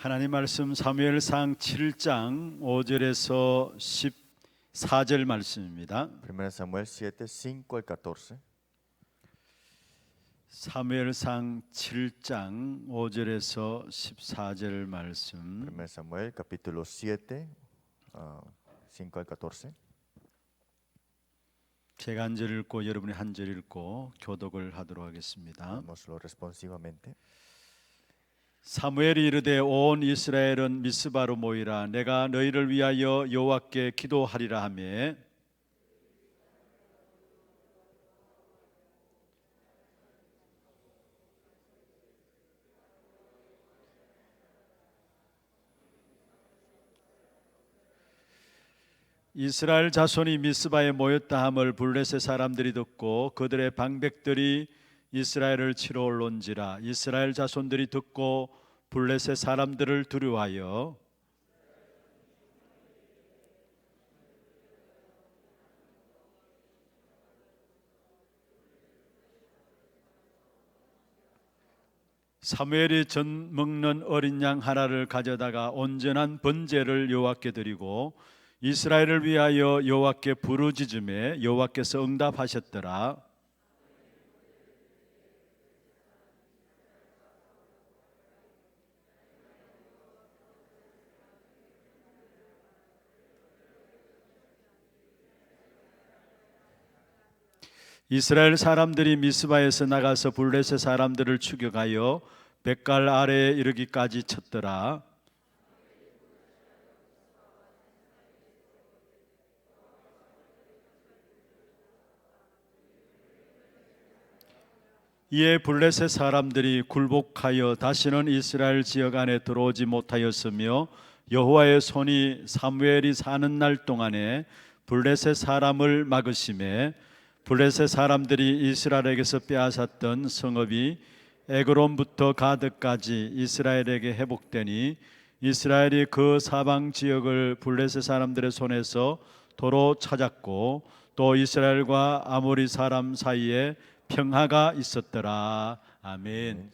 하나님 말씀 사무엘상 7장 5절에서 14절 말씀입니다. 1 Samuel 7, 5 al 14. 사무엘상 7장 5절에서 14절 말씀. 1 Samuel capítulo 7, 5 al 14. 제가 한 절 읽고 여러분이 한 절 읽고 교독을 하도록 하겠습니다. Leámoslo responsivamente. 사무엘이 이르되 온 이스라엘은 미스바로 모이라. 내가 너희를 위하여 여호와께 기도하리라 하매 이스라엘 자손이 미스바에 모였다 함을 블레셋 사람들이 듣고 그들의 방백들이 이스라엘을 치러 올론지라. 이스라엘 자손들이 듣고 블레셋 사람들을 두려워하여 사무엘이 전 먹는 어린 양 하나를 가져다가 온전한 번제를 여호와께 드리고 이스라엘을 위하여 여호와께 부르짖음에 여호와께서 응답하셨더라. 이스라엘 사람들이 미스바에서 나가서 블레셋 사람들을 추격하여 벳갈 아래에 이르기까지 쳤더라. 이에 블레셋 사람들이 굴복하여 다시는 이스라엘 지역 안에 들어오지 못하였으며 여호와의 손이 사무엘이 사는 날 동안에 블레셋 사람을 막으심에 블레셋 사람들이 이스라엘에게서 빼앗았던 성읍이 에그론부터 가드까지 이스라엘에게 회복되니 이스라엘이 그 사방 지역을 블레셋 사람들의 손에서 도로 찾았고 또 이스라엘과 아모리 사람 사이에 평화가 있었더라. 아멘.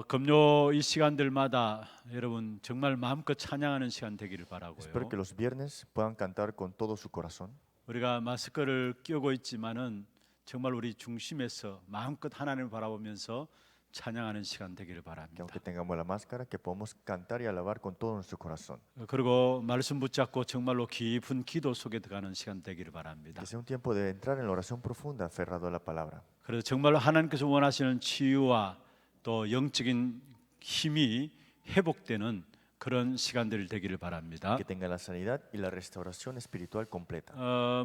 금요 이 시간들마다 여러분 정말 마음껏 찬양하는 시간 되기를 바라고요. Espero que los viernes puedan cantar con todo su corazón. 우리가 마스크를 끼고 있지만은 정말 우리 중심에서 마음껏 하나님을 바라보면서 찬양하는 시간 되기를 Que 바랍니다. aunque tengamos la máscara, que podamos cantar y alabar con todo nuestro corazón. 그리고 말씀 붙잡고 정말로 깊은 기도 속에 들어가는 시간 되기를 바랍니다. Que sea un tiempo de entrar en la oración profunda, aferrado a la palabra. 그래서 정말로 하나님께서 원하시는 치유와 또 영적인 힘이 회복되는 그런 시간들이 되기를 바랍니다. Que tenga la sanidad y la restauración espiritual completa.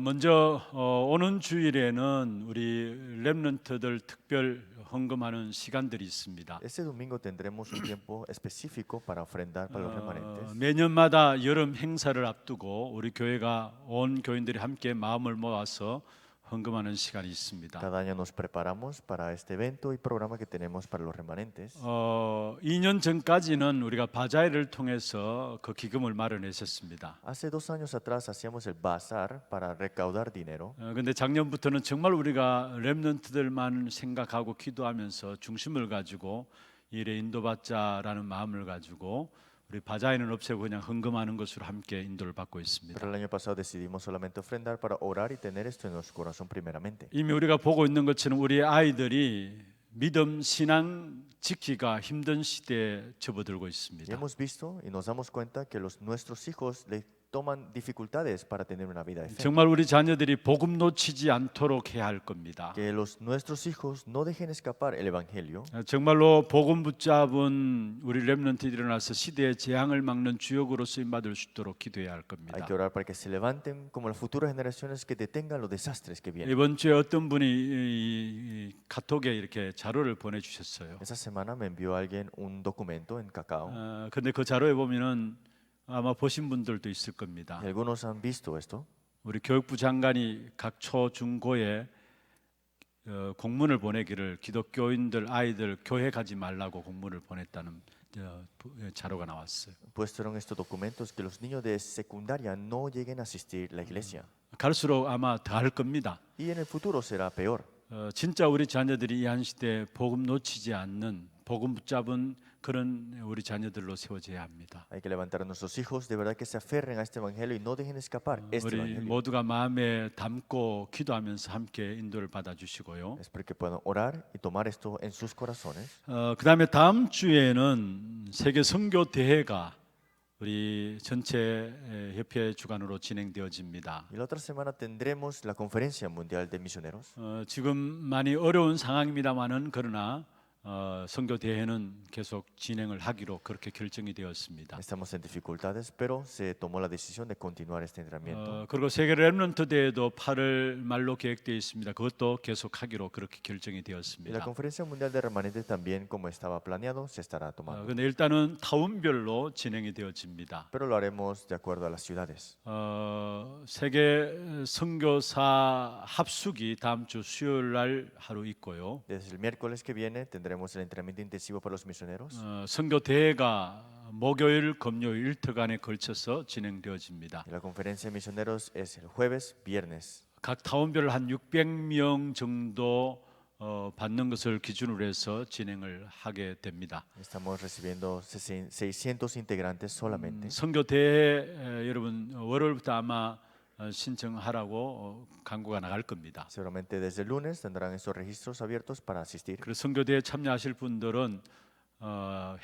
먼저 오는 주일에는 우리 렘넌트들 특별 헌금하는 시간들이 있습니다. Este domingo tendremos un tiempo específico para ofrendar para los remanentes. 매년마다 여름 행사를 앞두고 우리 교회가 온 교인들이 함께 마음을 모아서 헌금하는 시간이 있습니다. Cada año nos preparamos para este evento y programa que tenemos para los remanentes. 2년 전까지는 우리가 바자회를 통해서 그 기금을 마련했었습니다. Hace 2 años atrás hacíamos el bazar para recaudar dinero. 근데 작년부터는 정말 우리가 렘넌트들만 생각하고 기도하면서 중심을 가지고 일에 인도받자라는 마음을 가지고 우리 바자회는 없애고 그냥 헌금하는 것으로 함께 인도를 받고 있습니다. Pero el año pasado decidimos solamente ofrendar para orar y tener esto en nuestro corazón primeramente. 이미 우리가 보고 있는 것처럼 우리 아이들이 믿음 신앙 지키기가 힘든 시대에 접어들고 Y 있습니다. hemos visto y nos damos cuenta que nuestros hijos le toman dificultades para tener una vida de fe. 정말 우리 자녀들이 복음 놓치지 않도록 해야 할 겁니다. Que nuestros hijos no dejen escapar el evangelio. 정말로 복음 붙잡은 우리 렘넌트들이 일어나서 시대의 재앙을 막는 주역으로 쓰임 받을 수 있도록 기도해야 할 Hay 겁니다. que orar para que se levanten como las futuras generaciones que detengan los desastres que vienen. 이번 주에 어떤 분이 이 카톡에 이렇게 자료를 보내주셨어요. Esa semana me envió alguien un documento en Cacao. 근데 그 자료에 보면은 아마 보신 분들도 있을 겁니다. Y algunos han visto esto. 우리 교육부 장관이 각 초, 중, 고에 공문을 보내기를 기독교인들 아이들 교회 가지 말라고 공문을 보냈다는 자료가 나왔어요. Puestos estos documentos que los niños de secundaria no lleguen a asistir a la iglesia. 갈수록 아마 더 할 겁니다. Y en el futuro será peor. 진짜 우리 자녀들이 이 한 시대에 복음 놓치지 않는 복음 붙잡은 그런 우리 자녀들로 세워져야 합니다. Hay que levantar a nuestros hijos, de verdad que se aferren a este evangelio y no dejen escapar este 우리 evangelio. 모두가 마음에 담고 기도하면서 함께 인도를 받아주시고요. Espero que puedan orar y tomar esto en sus corazones. 그다음에 다음 주에는 세계 선교 대회가 우리 전체 협회 주관으로 진행되어집니다. Y la otra semana tendremos la Conferencia Mundial de Misioneros. 지금 많이 어려운 상황입니다만은 그러나 선교 대회는 계속 진행을 하기로 그렇게 결정이 되었습니다. Estamos en dificultades, pero se tomó la decisión de continuar este entrenamiento. 그리고 세계 렘넌트 대회도 8월 말로 계획되어 있습니다. 그것도 계속하기로 그렇게 결정이 Y la 되었습니다. Conferencia Mundial de Remanentes también, como estaba planeado, se estará tomando. 근데 일단은 타운별로 진행이 되어집니다. Pero lo haremos de acuerdo a las ciudades. 세계 선교사 합숙이 다음 주 수요일 날 하루 있고요. Desde el miércoles que viene tendremos el entrenamiento intensivo para los misioneros. 선교 대회가 목요일, 금요일 일터간에 걸쳐서 진행되어집니다. Y la Conferencia de Misioneros es el jueves, viernes. 각 타운별 한 600명 정도 받는 것을 기준으로 해서 진행을 하게 됩니다. Estamos recibiendo 600 integrantes solamente. 선교 대회 여러분 월요일부터 아마 신청하라고 광고가 나갈 겁니다. Seguramente desde el lunes tendrán esos registros abiertos para asistir. 그래서 선교 대회 참여하실 분들은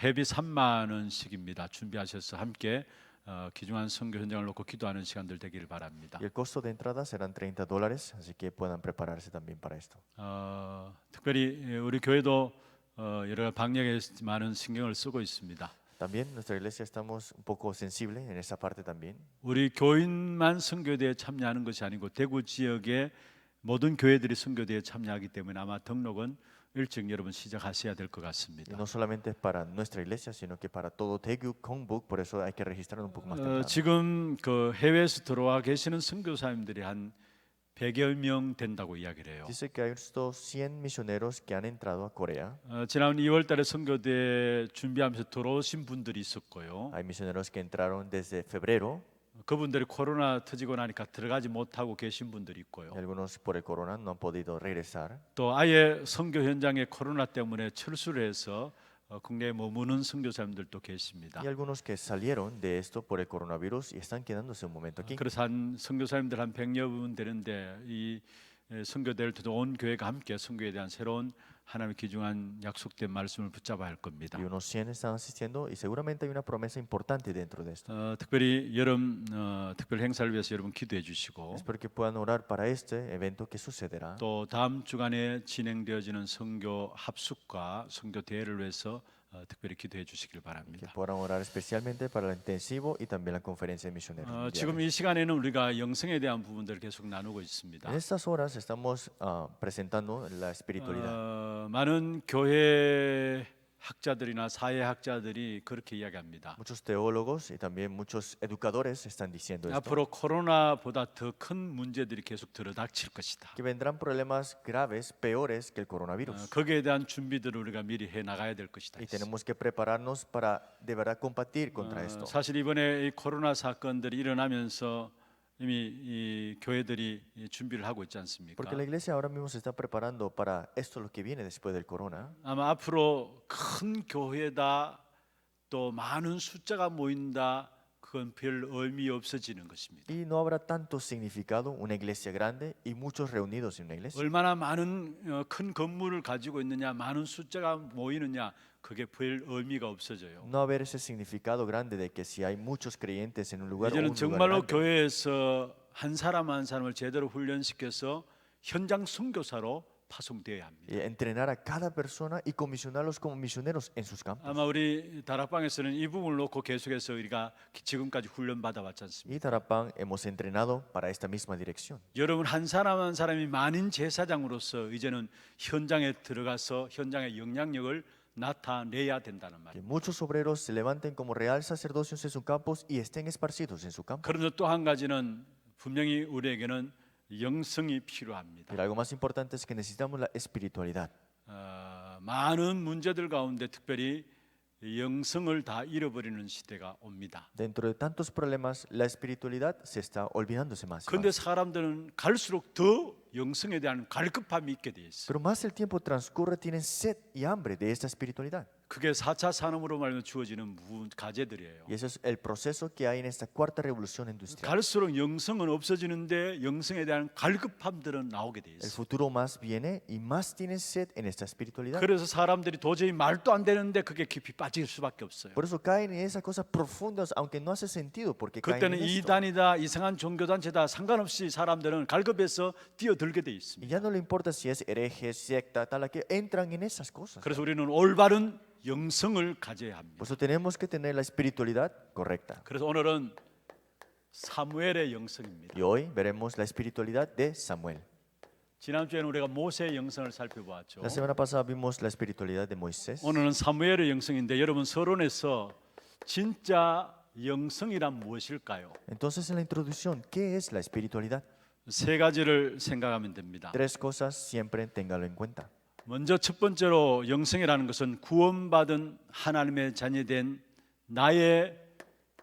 회비 3만 원씩입니다. 준비하셔서 함께 귀중한 선교 현장을 놓고 기도하는 시간들 되기를 바랍니다. Y el costo de entrada serán $30, así que puedan prepararse también para esto. 특별히 우리 교회도 여러 방역에 많은 신경을 쓰고 있습니다. También nuestra iglesia estamos un poco sensibles en esa parte también. 우리 교인만 선교대에 참여하는 것이 아니고 대구 지역의 모든 교회들이 선교대에 참여하기 때문에 아마 등록은 일찍 여러분 시작하셔야 될 것 Y 같습니다. no solamente es para nuestra iglesia, sino que para todo Daegu Kongbuk, por eso hay que registrar un poco más temprano. 지금 그 해외에서 들어와 계시는 선교사님들이 한 100여 명 된다고 이야기를 해요. Dice que hay estos 100 misioneros que han entrado a Corea. 지난 2월달에 선교대 준비하면서 들어오신 분들이 있었고요. Hay misioneros que entraron desde febrero. 그분들이 코로나 터지고 나니까 들어가지 못하고 계신 분들이 있고요. Y algunos por el corona no han podido regresar. 또 아예 선교 현장에 코로나 때문에 철수를 해서 국내에 머무는 선교사님들도 계십니다. Y algunos que salieron de esto por el coronavirus y están quedándose un momento aquí. 그래서 한 선교사님들 한 100여 분 되는데 이 선교대를 온 교회가 함께 선교에 대한 새로운 하나님의 귀중한 약속된 말씀을 붙잡아야 할 겁니다. Y unos 100 están asistiendo y seguramente hay una promesa importante dentro de esto. 특별히 여름 특별 행사를 위해서 여러분 기도해 주시고 Espero que puedan orar para este evento que sucederá. 또 다음 주간에 진행되어지는 선교 합숙과 선교 대회를 위해서 특별히 기도해 주시길 Que 바랍니다. puedan orar especialmente para el intensivo y también la conferencia de misioneros. 지금 이 시간에는 우리가 영성에 대한 부분들을 계속 나누고 있습니다. En estas horas estamos presentando la espiritualidad. 많은 교회 학자들이나 사회 학자들이 그렇게 이야기합니다. Muchos teólogos y también muchos educadores están diciendo esto. 앞으로 코로나보다 더 큰 문제들이 계속 들어닥칠 것이다. Que vendrán problemas graves, peores que el coronavirus. 거기에 대한 준비들을 우리가 미리 해 나가야 될 것이다. Y tenemos que prepararnos para de verdad combatir contra esto. 사실 이번에 이 코로나 사건들이 일어나면서 이미 이 교회들이 준비를 하고 있지 않습니까? Porque la iglesia ahora mismo se está preparando para esto lo que viene después del corona. 아마 앞으로 큰 교회다 또 많은 숫자가 모인다 그건 별 의미 없어지는 것입니다. Y no habrá tanto significado una iglesia grande y muchos reunidos en una iglesia. 얼마나 많은 큰 건물을 가지고 있느냐 많은 숫자가 모이느냐 그게 별 의미가 없어져요. No haber ese significado grande de que si hay muchos creyentes en un lugar o un 이제는 lugar 정말로 grande. 교회에서 한 사람 한 사람을 제대로 훈련시켜서 현장 선교사로 파송되어야 합니다. Y entrenar a cada persona y comisionarlos como misioneros en sus campos. 아마 우리 다락방에서는 이 부분을 놓고 계속해서 우리가 지금까지 훈련 받아왔지 않습니까? Y Tarapán hemos entrenado para esta misma dirección. 여러분 한 사람 한 사람이 만인 제사장으로서 이제는 현장에 들어가서 현장의 영향력을 나타내야 된다는 Que 말입니다. muchos obreros se levanten como real sacerdocios en sus campos y estén esparcidos en su campo. 그런데 또 한 가지는 분명히 우리에게는 영성이 필요합니다. Pero algo más importante es que necesitamos la espiritualidad. 많은 문제들 가운데 특별히 영성을 다 잃어버리는 시대가 옵니다. Dentro de tantos problemas, la espiritualidad se está olvidándose más. y 그런데 más. 사람들은 갈수록 더 영성에 대한 갈급함이 있게 돼 있어요. Pero más el tiempo transcurre, tienen sed y hambre de esta espiritualidad. 그게 4차 산업으로 말하면 주어지는 과제들이에요. Y eso es el proceso que hay en esta cuarta revolución industrial. 갈수록 영성은 없어지는데 영성에 대한 갈급함들은 나오게 돼 El 있어요. futuro más viene y más tiene sed en esta espiritualidad. 그래서 사람들이 도저히 말도 안 되는데 그게 깊이 빠질 수밖에 없어요. Por eso caen en esas cosas profundas, aunque no hace sentido, porque caen 그때는 en esto. 이단이다 이상한 종교단체다 상관없이 사람들은 갈급해서 뛰어들게 돼 Y 있습니다. ya no le importa si es hereje, secta, tal, que entran en esas cosas. 그래서 우리는 올바른 영성을 가져야 합니다. Por eso tenemos que tener la espiritualidad correcta. 그래서 오늘은 사무엘의 영성입니다. Y hoy veremos la espiritualidad de Samuel. 지난주에는 우리가 모세의 영성을 살펴보았죠. La semana pasada vimos la espiritualidad de Moisés. 오늘은 사무엘의 영성인데 여러분 서론에서 진짜 영성이란 무엇일까요? Entonces en la introducción, ¿qué es la espiritualidad? 세 가지를 생각하면 됩니다. Tres cosas siempre téngalo en cuenta. 먼저 첫 번째로 영성이라는 것은 구원받은 하나님의 자녀된 나의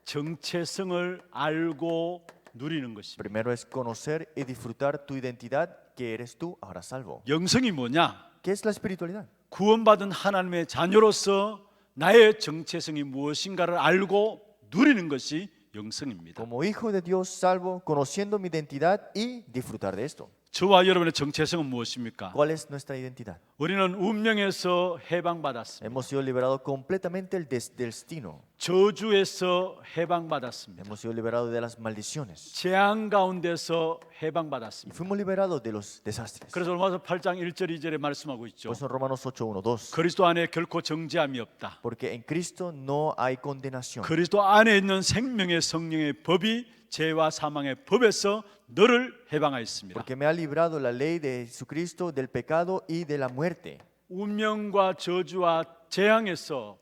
정체성을 알고 누리는 것입니다. Primero es conocer y disfrutar tu identidad, que eres tú ahora salvo. 영성이 뭐냐? ¿Qué es la espiritualidad? 구원받은 하나님의 자녀로서 나의 정체성이 무엇인가를 알고 누리는 것이 영성입니다. Como hijo de Dios salvo, conociendo mi identidad y disfrutar de esto. 저와 여러분의 정체성은 무엇입니까? ¿Cuál es nuestra identidad? 우리는 운명에서 해방받았습니다. Hemos sido liberados completamente del destino. 저주에서 해방받았습니다. Hemos sido liberados de las maldiciones. 재앙 가운데서 Y 해방받았습니다. fuimos liberados de los desastres. 그래서 로마서 8장 1절 2절에 말씀하고 있죠. Pues en Romanos 8, 1, 2. 그리스도 안에 결코 정죄함이 없다. Porque en Cristo no hay condenación. 그리스도 안에 있는 생명의 성령의 법이 죄와 사망의 법에서 너를 해방하였습니다. Porque me ha librado la ley de Jesucristo del pecado y de la muerte. 운명과 저주와 재앙에서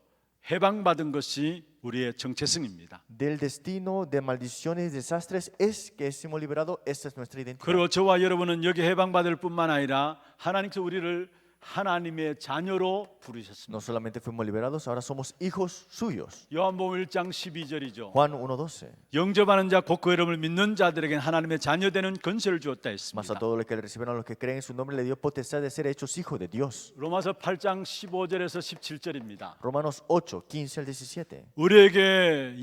해방받은 것이 우리의 정체성입니다. Del destino, de maldiciones y desastres es que hemos liberado. Esta es nuestra identidad. 그리고 저와 여러분은 여기 해방받을 뿐만 아니라 하나님께서 우리를 하나님의 자녀로 부르셨습니다. No solamente fuimos liberados, ahora somos hijos suyos. 요한복음 1장 12절이죠. Juan 1:12. 영접하는 자 곧 그 이름을 믿는 자들에게는 하나님의 자녀 되는 권세를 주었다 Mas 했습니다. a todos los que le recibieron, a los que creen en su nombre, le dio potestad de ser hechos hijos de Dios. 로마서 8장 15절에서 17절입니다. Romanos 8, 15 al 17. 우리에게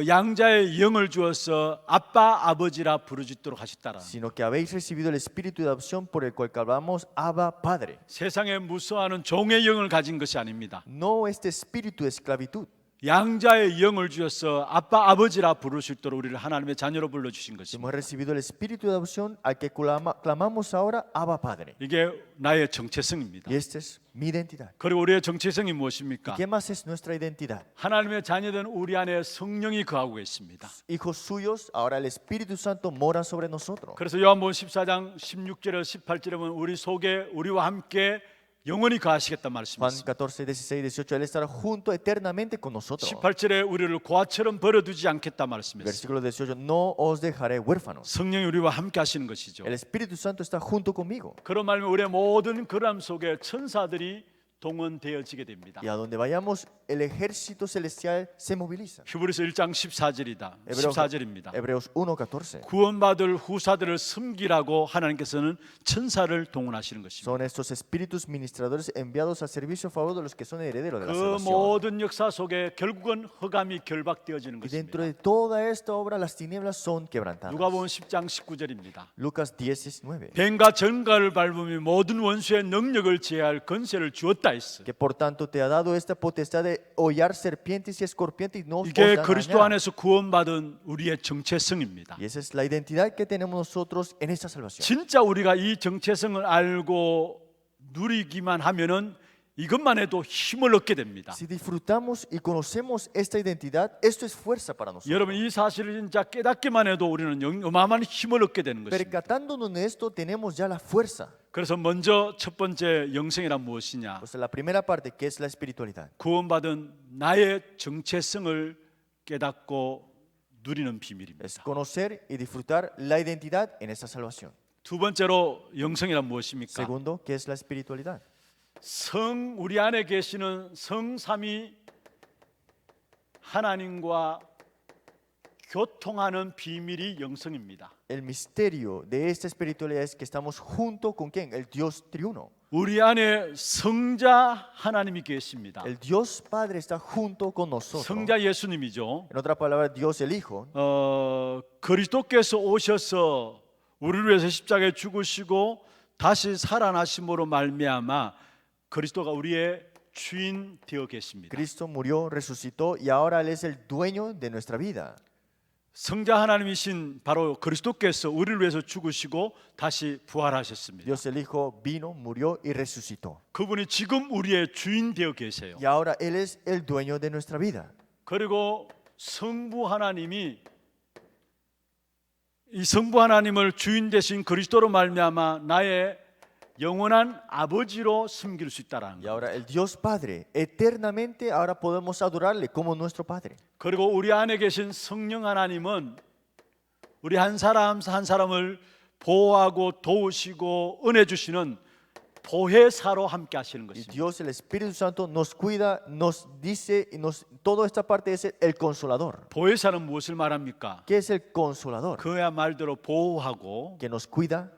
양자의 영을 주어서 아빠 아버지라 부르짖도록 하셨다라. Sino que habéis recibido el espíritu de adopción por el cual clamamos Abba Padre. 세상에 무서워하는 종의 영을 가진 것이 아닙니다. No este espíritu de esclavitud, 양자의 영을 주어서 아빠 아버지라 부를 수 있도록 우리를 하나님의 자녀로 불러주신 hemos 것입니다. recibido el espíritu de adopción al que clamamos ahora Abba Padre. 이게 나의 정체성입니다. Y esta es mi identidad. 그리고 우리의 정체성이 무엇입니까? ¿Qué más es nuestra identidad? 하나님의 자녀된 우리 안에 성령이 거하고 있습니다. Hijos suyos, ahora el Espíritu Santo mora sobre nosotros. 그래서 요한복음 14장 16절에서 18절에 보면 우리 속에 우리와 함께 영원히 거하시겠다 Juan 말씀했습니다. 14, 16, 18, Él estará junto eternamente con nosotros. 18절에 우리를 고아처럼 버려두지 않겠다 말씀했습니다. Versículo 18, no os dejaré huérfanos. 성령이 우리와 함께 하시는 것이죠. El Espíritu Santo está junto conmigo. 그런 말이면 우리의 모든 거람 속에 천사들이 동원되어지게 됩니다. Y a donde vayamos, el ejército celestial se moviliza. 히브리서 1장 14절이다. 14절입니다. Hebreos 1, 14. 구원받을 후사들을 섬기라고 하나님께서는 천사를 동원하시는 것입니다. Son estos espíritus ministradores enviados a servicio a favor de los que son herederos de la 그 salvación. 모든 역사 속에 결국은 흑암이 결박되어지는 Y dentro 것입니다. de toda esta obra, las tinieblas son quebrantadas. 누가복음 10장 19절입니다. Lucas 10, 19. 뱀과 전갈을 밟으며 모든 원수의 능력을 제할 권세를 주었다 했어. Que por tanto te ha dado esta potestad de hollar serpientes y escorpientes y no os 이게 hará 그리스도 dañar. 안에서 구원받은 우리의 정체성입니다. Y esa es la identidad que tenemos nosotros en esta salvación. 진짜 우리가 이 정체성을 알고 누리기만 하면은 이것만 해도 힘을 얻게 됩니다. Si disfrutamos y conocemos esta identidad, esto es fuerza para nosotros. 여러분 이 사실을 진짜 깨닫기만 해도 우리는 어마어마한 힘을 얻게 되는 것입니다. Percatándonos de esto, tenemos ya la fuerza. 그래서 먼저 첫 번째 영성이란 무엇이냐? Pues la primera parte, que es la espiritualidad. 구원받은 나의 정체성을 깨닫고 누리는 비밀입니다. Es conocer y disfrutar la identidad en esta salvación. 두 번째로 영성이란 무엇입니까? Segundo, ¿qué es la espiritualidad? 우리 안에 계시는 성삼위 하나님과 교통하는 비밀이 영성입니다. El misterio de esta espiritualidad es que estamos junto con ¿quién? El Dios triuno. 우리 안에 성자 하나님이 계십니다. El Dios Padre está junto con nosotros. 성자 예수님이죠. En otras palabras, Dios el Hijo. 그리스도께서 오셔서 우리를 위해서 십자가에 죽으시고 다시 살아나심으로 말미암아 그리스도가 우리의 주인 되어 계십니다. Cristo murió, resucitó y ahora Él es el dueño de nuestra vida. 성자 하나님이신 바로 그리스도께서 우리를 위해서 죽으시고 다시 부활하셨습니다. Dios el Hijo vino, murió y resucitó. 그분이 지금 우리의 주인 되어 계세요. Y ahora Él es el dueño de nuestra vida. 그리고 성부 하나님이 이 성부 하나님을 주인 되신 그리스도로 말미암아 나의 영원한 아버지로 섬길 수 있다라는 Y 것. ahora el Dios Padre, eternamente ahora podemos adorarle como nuestro Padre. 그리고 우리 안에 계신 성령 하나님은 우리 한 사람 한 사람을 보호하고 도우시고 은혜 주시는 보혜사로 함께 하시는 Y 것입니다. Dios, el Espíritu Santo, nos cuida, nos dice, y toda esta parte es el consolador. 보혜사는 무엇을 말합니까? ¿Qué es el consolador? 그야 말대로 보호하고 Que nos cuida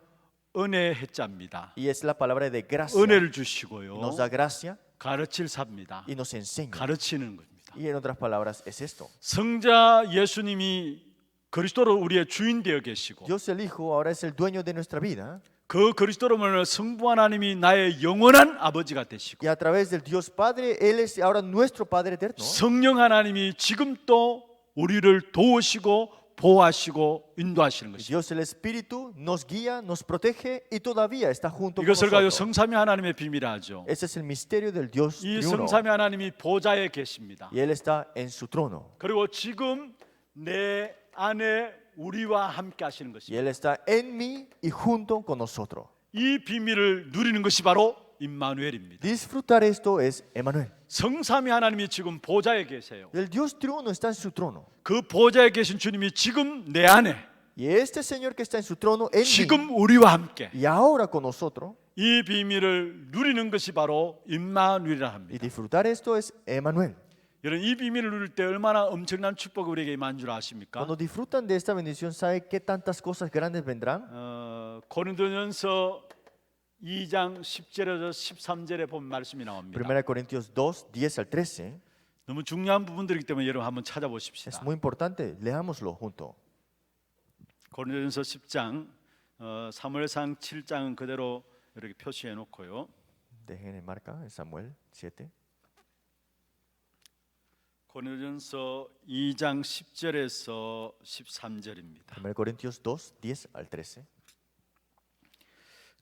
은혜 해자입니다. y es la palabra de gracia. 은혜를 Y 주시고요. nos da gracia 가르칠 삽니다. y nos enseña. 가르치는 겁니다. Y en otras palabras es esto. 성자 예수님이 그리스도로 우리의 주인 되어 계시고 Dios el Hijo ahora es el dueño de nuestra vida 그 그리스도로 말하는 성부 하나님이 나의 영원한 아버지가 되시고 y a través del Dios Padre, Él es ahora nuestro Padre eterno. 성령 하나님이 지금 또 우리를 도우시고 보호하시고 인도하시는 Y 것입니다. Dios el Espíritu nos guía, nos protege y todavía está junto con 이것을 가지고 nosotros. 성삼위 하나님의 비밀이라 하죠. Ese es el misterio del Dios 이 triuno. 성삼위 하나님이 보좌에 계십니다. Y Él está en su trono. 그리고 지금 내 안에 우리와 함께 하시는 Y 것입니다. Él está en mí y junto con nosotros. 이 비밀을 누리는 것이 바로 임마누엘입니다. Disfrutar esto es Emmanuel. 성삼위 하나님이 지금 보좌에 계세요. El Dios triuno está en su trono. 그 보좌에 계신 주님이 지금 내 안에 Y este Señor que está en su trono en mí 지금 우리와 함께 y ahora con nosotros. 이 비밀을 누리는 것이 바로 임마누엘이라 Y 합니다. disfrutar esto es Emmanuel. 여러분 이 비밀을 누릴 때 얼마나 엄청난 축복이 우리에게 임한 줄 아십니까? Cuando disfrutan de esta bendición, ¿sabe qué tantas cosas grandes vendrán? 고린도전서 2장 10절에서 13절에 보면 말씀이 나옵니다. 1 Corintios 2, 10 al 13. 너무 중요한 부분들이기 때문에 여러분 한번 Es 찾아보십시다. muy importante, leámoslo junto. 고린도전서 10장 사무엘상 7장은 그대로 이렇게 표시해 놓고요. Dejen en marca en Samuel 7. 고린도전서 2장 10절에서 13절입니다. 1 Corintios 2, 10 al 13.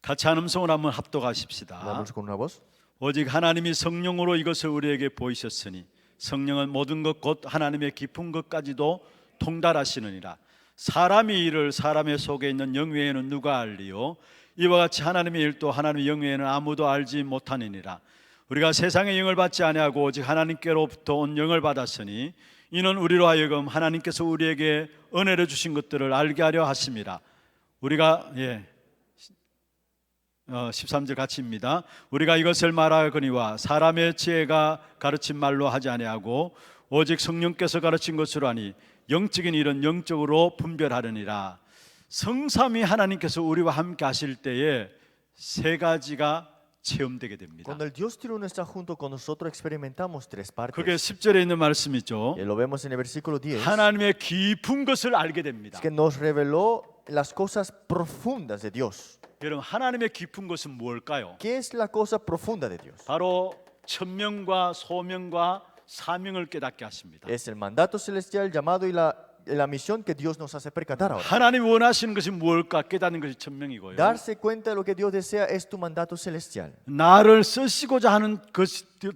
같이 한 음성으로 한번 합독하십시다. Leamos con una voz. 오직 하나님이 성령으로 이것을 우리에게 보이셨으니 성령은 모든 것 곧 하나님의 깊은 것까지도 통달하시느니라. 사람의 일을 사람의 속에 있는 영 외에는 누가 알리요? 이와 같이 하나님의 일도 하나님의 영 외에는 아무도 알지 못하느니라. 우리가 세상의 영을 받지 아니하고 오직 하나님께로부터 온 영을 받았으니 이는 우리로 하여금 하나님께서 우리에게 은혜를 주신 것들을 알게 하려 하심이라. 우리가 13절 같이입니다. 우리가 이것을 말하거니와 사람의 지혜가 가르친 말로 하지 아니하고 오직 성령께서 가르친 것으로 하니 영적인 일은 영적으로 분별하려니라. 성삼위 하나님께서 우리와 함께 하실 때에 세 가지가 체험되게 됩니다. Cuando el Dios triuno está junto con nosotros, experimentamos tres 그게 partes. 10절에 있는 말씀이죠. Y lo vemos en el versículo 10. 하나님의 깊은 것을 알게 됩니다. Es que nos reveló las cosas profundas de Dios. 여러분 하나님의 깊은 것은 무엇일까요? ¿Qué es la cosa profunda de Dios? 바로 천명과 소명과 사명을 깨닫게 하십니다. Es el mandato celestial, el llamado y la misión que Dios nos hace percatar ahora. 하나님이 원하시는 것이 무엇일까 깨닫는 것이 천명이고요. Darse cuenta de lo que Dios desea es tu mandato celestial. 나를 쓰시고자 하는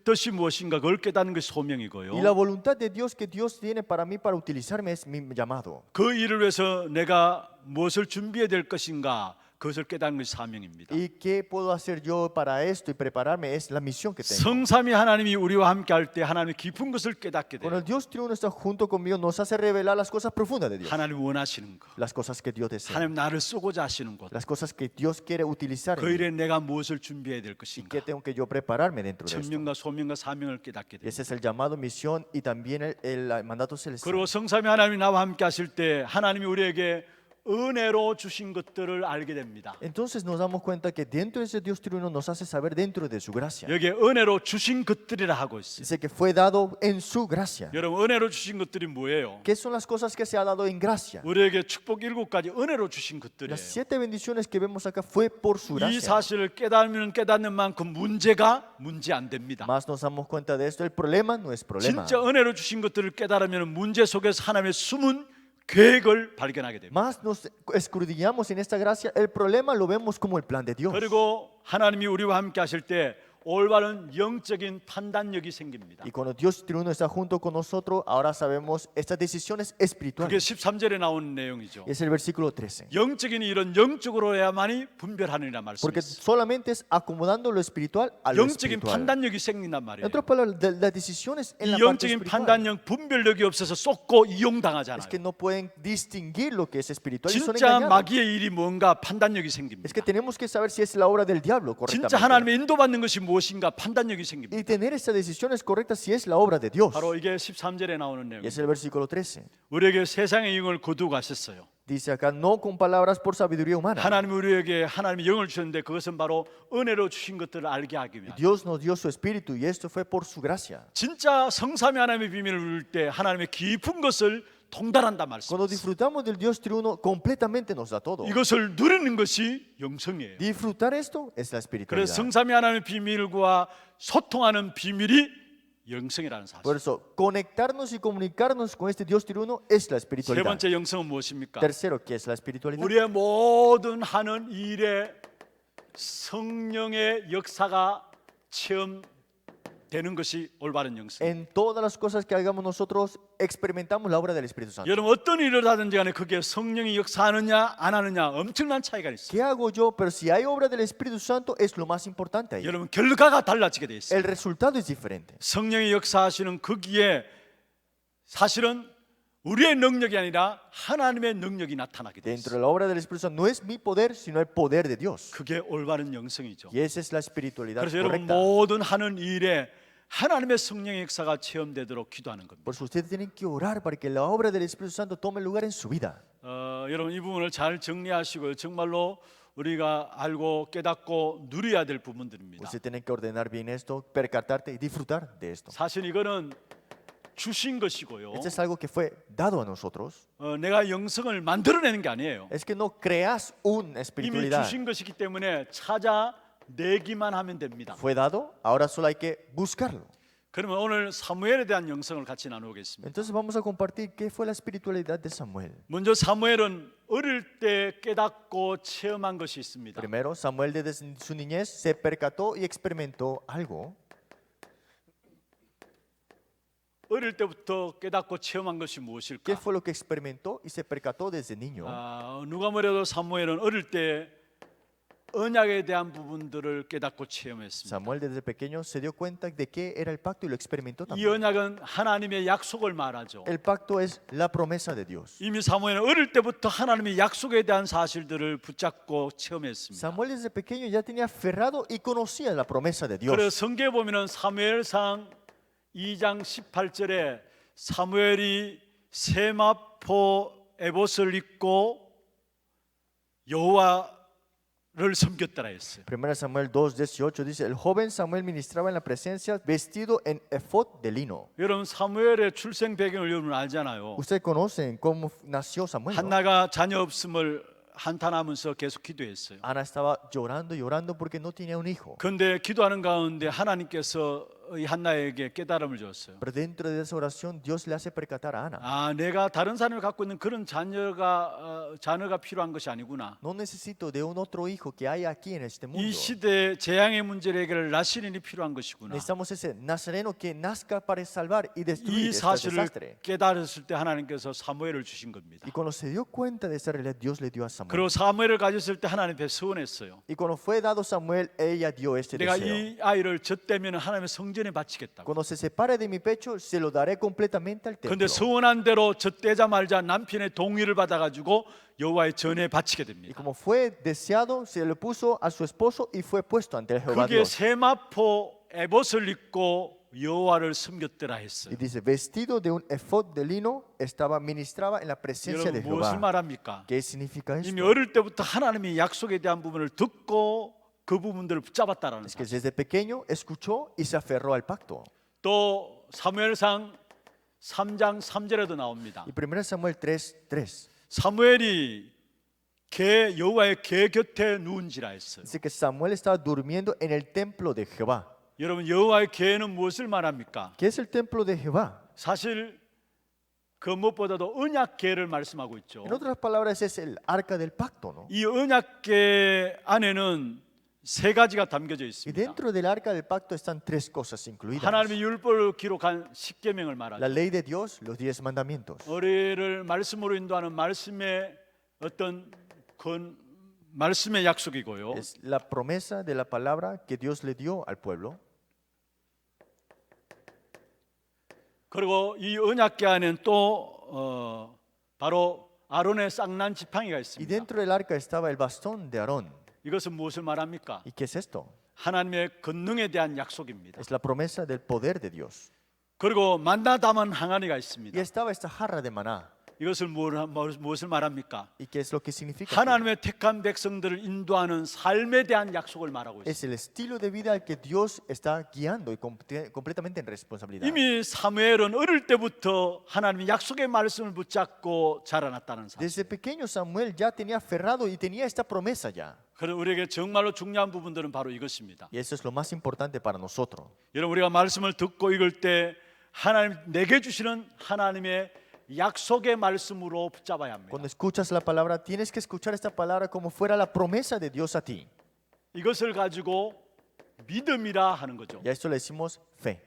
뜻이 무엇인가 그걸 깨닫는 것이 소명이고요. Y la voluntad de Dios que Dios tiene para mí para utilizarme es mi llamado. 그 일을 위해서 내가 무엇을 준비해야 될 것인가 그것을 깨닫는 것이 사명입니다. ¿Y qué puedo hacer yo para esto y prepararme? Es la misión que tengo. 성삼위 하나님이 우리와 함께 할 때 하나님의 깊은 것을 깨닫게 Cuando 돼요. el Dios triuno está junto conmigo, nos hace revelar las cosas profundas de Dios. 하나님이 원하시는 것, Las cosas que Dios desea. 하나님 나를 쓰고자 하시는 것, Las cosas que Dios quiere utilizar. 그 En mí. 일에 내가 무엇을 준비해야 될 ¿Y 것인가 qué tengo que yo prepararme dentro de esto? 천명과 소명과 사명을 깨닫게 돼요. Ese es el llamado, misión y también el mandato celestial. 그리고 성삼위 하나님이 나와 함께 하실 때 하나님이 우리에게 은혜로 주신 것들을 알게 됩니다. Entonces nos damos cuenta que dentro de ese Dios triuno nos hace saber dentro de su gracia. 여기에 은혜로 주신 것들이라 하고 있어요. Dice que fue dado en su gracia. 여러분 은혜로 주신 것들이 뭐예요? ¿Qué son las cosas que se ha dado en gracia? 우리에게 축복 7가지 은혜로 주신 것들이에요. Las 7 bendiciones que vemos acá fue por su 이 gracia. 사실을 깨닫는 만큼 문제가 문제 안 됩니다. Más nos damos cuenta de esto, el problema no es problema. 진짜 은혜로 주신 것들을 깨달으면 문제 속에서 하나님의 숨은 계획을 발견하게 됩니다. Más nos escudriñamos en esta gracia, el problema lo vemos como el plan de Dios. 그리고 하나님이 우리와 함께 하실 때 올바른 영적인 판단력이 생깁니다. Y cuando Dios triuno está junto con nosotros, ahora sabemos estas decisiones 그게 espirituales. 13절에 나오는 내용이죠. Es el versículo 13. 영적인 일은 영적으로 해야만이 분별하느니라 Porque 말씀했어요. solamente es acomodando lo espiritual a lo 영적인 espiritual. 판단력이 생긴단 En 말이에요. otras palabras, las decisiones en la 이 parte 영적인 espiritual 판단력, 분별력이 없어서 쏟고 es 이용당하잖아요. que no pueden distinguir lo que es espiritual y son 진짜 engañados. 마귀의 일이 뭔가 판단력이 Es 생깁니다. que tenemos que saber si es la obra del diablo 진짜 correctamente. 하나님의 인도받는 것이 무엇인가 판단력이 생깁니다. Y tener esas decisiones correctas si es la obra de Dios. 바로 이게 13절에 나오는 Y 내용입니다. es el versículo 13. 우리에게 세상의 영을 거두어 가셨어요. Dice acá, no con palabras por sabiduría humana. 하나님이 우리에게 하나님의 영을 주셨는데 그것은 바로 은혜로 주신 것들을 알게 하기 위하여. Dios nos dio su espíritu y esto fue por su gracia. 진짜 성삼위 하나님의 비밀을 누릴 때 하나님의 깊은 것을 통달한다 말씀. Cuando disfrutamos del Dios triuno, completamente nos da todo. 이것을 누리는 것이 영성이에요. Disfrutar esto es la 그래서 espiritualidad. 성삼위 하나님의 비밀과 소통하는 비밀이 영성이라는 사실. Por eso, conectarnos y comunicarnos con este Dios triuno es la 세 espiritualidad. 번째 영성은 무엇입니까? Tercero, ¿qué es la espiritualidad? 우리의 모든 하는 일에 성령의 역사가 체험되는 것이 올바른 영성. En todas las cosas que hagamos nosotros, experimentamos la obra del Espíritu Santo. 여러분 어떤 일을 하든지 간에 그게 성령이 역사하느냐 안 하느냐 엄청난 차이가 있어요. ¿Qué hago yo? Pero si hay obra del Espíritu Santo, es lo más importante ahí. 여러분 결과가 달라지게 돼 있어요. El resultado es diferente. 성령이 역사하시는 거기에 사실은 우리의 능력이 아니라 하나님의 능력이 나타나게 돼 Dentro 있어요. de la obra del Espíritu Santo no es mi poder, sino el poder de Dios. 그게 올바른 영성이죠. Y esa es la espiritualidad 그래서 여러분 correcta. 모든 하는 일에 하나님의 성령의 역사가 체험되도록 기도하는 겁니다. Por eso ustedes tienen que orar para que la obra del Espíritu Santo tome lugar en su vida. 여러분 이 부분을 잘 정리하시고요. 정말로 우리가 알고 깨닫고 누려야 될 부분들입니다. Ustedes tienen que ordenar bien esto, percatarte y disfrutar de esto. 사실 이거는 주신 것이고요. Esto es algo que fue dado a nosotros. 내가 영성을 만들어내는 게 아니에요. Es que no creas una 이미 espiritualidad. 주신 것이기 때문에 찾아내기만 하면 됩니다. Fue dado, ahora solo hay que buscarlo. 그러면 오늘 사무엘에 대한 영성을 같이 나누겠습니다. Entonces vamos a compartir qué fue la espiritualidad de Samuel. 먼저 사무엘은 어릴 때 깨닫고 체험한 것이 있습니다. Primero, Samuel desde su niñez se percató y experimentó algo. 어릴 때부터 깨닫고 체험한 것이 ¿Qué 무엇일까? fue lo que experimentó y se percató desde niño? 누가 뭐래도 사무엘은 어릴 때 언약에 대한 부분들을 깨닫고 체험했습니다. Samuel desde pequeño se dio cuenta de qué era el pacto y lo experimentó 이 también. 언약은 하나님의 약속을 말하죠. El pacto es la promesa de Dios. 이미 사무엘은 어릴 때부터 하나님의 약속에 대한 사실들을 붙잡고 체험했습니다. Samuel desde pequeño ya tenía aferrado y conocía la promesa de 그래서 Dios. 성경에 보면은 사무엘상 2장 18절에 사무엘이 세마포 에봇을 입고 여호와를 섬겼더라 했어요. 1 Samuel 2:18 dice, el joven Samuel ministraba en la presencia vestido en efod de lino. 여러분 사무엘의 출생 배경을 여러분 알잖아요. Ustedes conocen cómo nació Samuel, ¿no? 한나가 자녀 없음을 한탄하면서 계속 기도했어요. Ana estaba llorando y llorando porque no tenía un hijo. 그런데 기도하는 가운데 하나님께서 이 한나에게 깨달음을 줬어요. Pero dentro de esa oración Dios le hace percatar a Ana. 내가 다른 사람이 갖고 있는 그런 자녀가 필요한 것이 아니구나. No necesito de un otro hijo que hay aquí en este mundo. 이 시대의 재앙의 문제를 해결할 나시린이 필요한 것이구나. Necesitamos ese nazareno que nazca para salvar y destruir 이 este 사실을 desastre. 깨달았을 때 하나님께서 사무엘을 주신 겁니다. Y cuando se dio cuenta de esa realidad, Dios le dio a Samuel. 그리고 사무엘을 가졌을 때 하나님 앞에 서원했어요. Y cuando fue dado Samuel, ella dio este 내가 deseo. 이 아이를 젖대면 하나님의 성전에 바치겠다고. Cuando se separe de mi pecho, se lo daré completamente al 그런데 templo. 서원한 대로 젖대자마자 남편의 동의를 받아가지고 여호와의 전에 바치게 Y 됩니다. como fue deseado, se lo puso a su esposo y fue puesto ante el Jehová 그게 Dios. 세마포 에봇을 입고 여호와를 섬겼더라 했어요. Y dice, vestido de un efod de lino, ministraba en la presencia de 여러분 무엇을 Jehová. 말합니까? ¿Qué significa 이미 esto? 어릴 때부터 하나님의 약속에 대한 부분을 듣고 그 부분들을 붙잡았다라는 Es que 사실. desde pequeño escuchó y se aferró al pacto. 또 사무엘상 3장 3절에도 나옵니다. Y 1 Samuel 3:3 사무엘이 여호와의 궤 곁에 누운지라 했어요. dice que Samuel estaba durmiendo en el templo de Jehová. 여러분 여호와의 궤는 무엇을 말합니까? ¿Qué es el templo de Jehová? 사실 그 무엇보다도 언약궤를 말씀하고 있죠. En otras palabras, es el arca del pacto, ¿no? 이 언약궤 안에는 세 가지가 담겨져 Y 있습니다. dentro del arca del pacto están tres cosas incluidas. 하나님의 율법을 기록한 십계명을 La 말하죠. ley de Dios, los 10 mandamientos. 우리를 말씀으로 인도하는 말씀의 어떤 말씀의 약속이고요. Es la promesa de la palabra que Dios le dio al pueblo. 그리고 이 언약궤 안에는 또 바로 아론의 쌍난 지팡이가 Y 있습니다. dentro del arca estaba el bastón de Aarón. 이것은 무엇을 말합니까? ¿Y qué es esto? 하나님의 권능에 대한 약속입니다. Es la promesa del poder de Dios. 그리고 만나 담은 항아리가 Y 있습니다. estaba esta jarra de maná. 이것을 무엇을 말합니까? ¿Y qué es lo que significa? 하나님의 택한 백성들을 인도하는 삶에 대한 약속을 말하고 있습니다. Es el estilo de vida al que Dios está guiando y completamente en responsabilidad. 이미 사무엘은 어릴 때부터 하나님의 약속의 말씀을 붙잡고 자라났다는 사실. Desde pequeño Samuel ya tenía aferrado y tenía esta promesa ya. 그래서 우리에게 정말로 중요한 부분들은 바로 이것입니다. Y eso es lo más importante para nosotros. 여러분 우리가 말씀을 듣고 읽을 때 하나님 내게 주시는 하나님의 약속의 말씀으로 붙잡아야 합니다. Cuando escuchas la palabra, tienes que escuchar esta palabra como fuera la promesa de Dios a ti. 이것을 가지고 믿음이라 하는 거죠. Y a esto le decimos fe.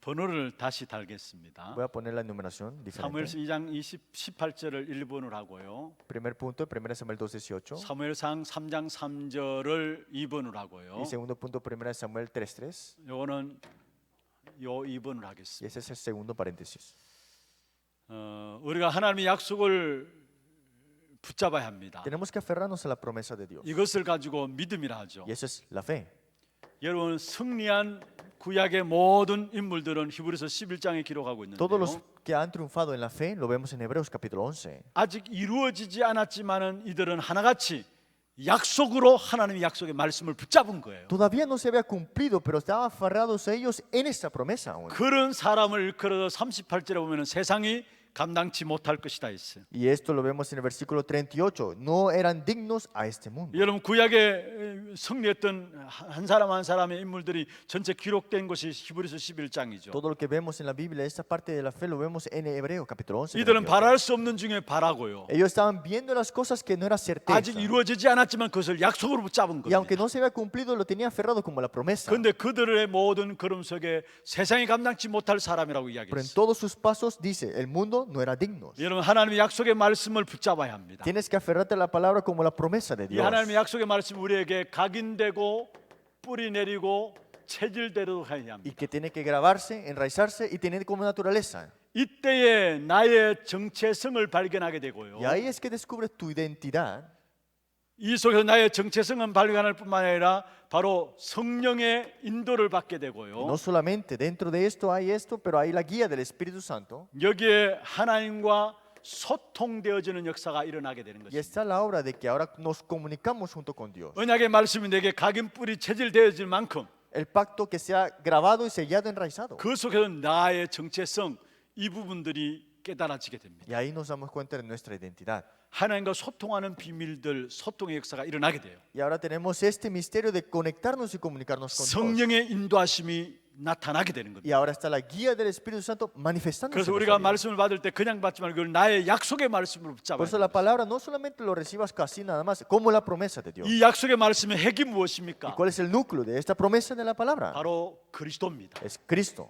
번호를 다시 달겠습니다. Voy a poner la enumeración 사무엘서 diferente. 2장 18절을 1번으로 하고요. Primer punto, 1 Samuel 2:18. 사무엘상 3장 3절을 2번으로 하고요. Y segundo punto, 1 Samuel 3:3. 요거는 요 2번을 Y 하겠습니다. ese es el segundo paréntesis. 우리가 하나님의 약속을 붙잡아야 합니다. Tenemos que aferrarnos a la promesa de Dios. 이것을 가지고 믿음이라 하죠. Y eso es la fe. 여러분 승리한 구약의 모든 인물들은 히브리서 11장에 기록하고 Todos los 있는데요. que han triunfado en la fe lo vemos en Hebreos capítulo 11. 아직 이루어지지 않았지만은 이들은 하나같이 약속으로 하나님의 약속의 말씀을 붙잡은 거예요. Todavía no se había cumplido, pero estaban aferrados ellos en esta promesa aún. 그런 사람을 일컬어서 38절에 보면은 세상이 감당치 못할 것이다 했어요. Y esto lo vemos en el versículo 38. No eran dignos a este mundo. 여러분 구약에 승리했던 한 사람 한 사람의 인물들이 전체 기록된 것이 히브리서 11장이죠. Todo lo que vemos en la Biblia, esta parte de la fe lo vemos en Hebreos capítulo 11. 이들은 바랄 수 없는 중에 바라고요. Ellos estaban viendo las cosas que no era certeza. 아직 이루어지지 않았지만 그것을 약속으로 붙잡은 Y aunque 겁니다. no se había cumplido, lo tenían aferrado como la promesa. 그런데 그들의 모든 걸음 속에 세상이 감당치 못할 사람이라고 Pero en 이야기했어요. todos sus pasos dice, el mundo no era digno. 여러분 하나님의 약속의 말씀을 붙잡아야 합니다. Tienes que aferrarte a la palabra como la promesa de 이 Dios. 하나님의 약속의 말씀 우리에게 각인되고 뿌리 내리고 체질대로 해야 합니다. Y que tiene que grabarse, enraizarse y tener como naturaleza. 이때에 나의 정체성을 발견하게 되고요. Y ahí es que descubres tu identidad. 이 속에서 나의 정체성은 발견할 뿐만 아니라 바로 성령의 인도를 받게 Y 되고요. no solamente dentro de esto hay esto, pero hay la guía del Espíritu Santo. 여기에 하나님과 소통되어지는 역사가 일어나게 되는 Y 것입니다. está la obra de que ahora nos comunicamos junto con Dios. 언약의 말씀이 내게 각인 뿌리 체질되어질 만큼 El pacto que sea grabado y sellado, enraizado. 그 속에서 나의 정체성 이 부분들이 깨달아지게 됩니다. Y ahí nos damos cuenta de nuestra identidad. 하나님과 소통하는 비밀들, 소통의 역사가 일어나게 돼요. Y ahora tenemos este misterio de conectarnos y comunicarnos con Dios. 성령의 인도하심이 나타나게 되는 겁니다. Y ahora está la guía del Espíritu Santo manifestándose. 그래서 en 우리가 nuestra vida. 말씀을 받을 때 그냥 받지 말고 그걸 나의 약속의 말씀으로 Por 붙잡아야 eso la 돼요. palabra no solamente lo recibas casi nada más, como la promesa de Dios. 이 약속의 말씀의 핵이 ¿Y 무엇입니까? cuál es el núcleo de esta promesa de la palabra? 바로 그리스도입니다. Es Cristo.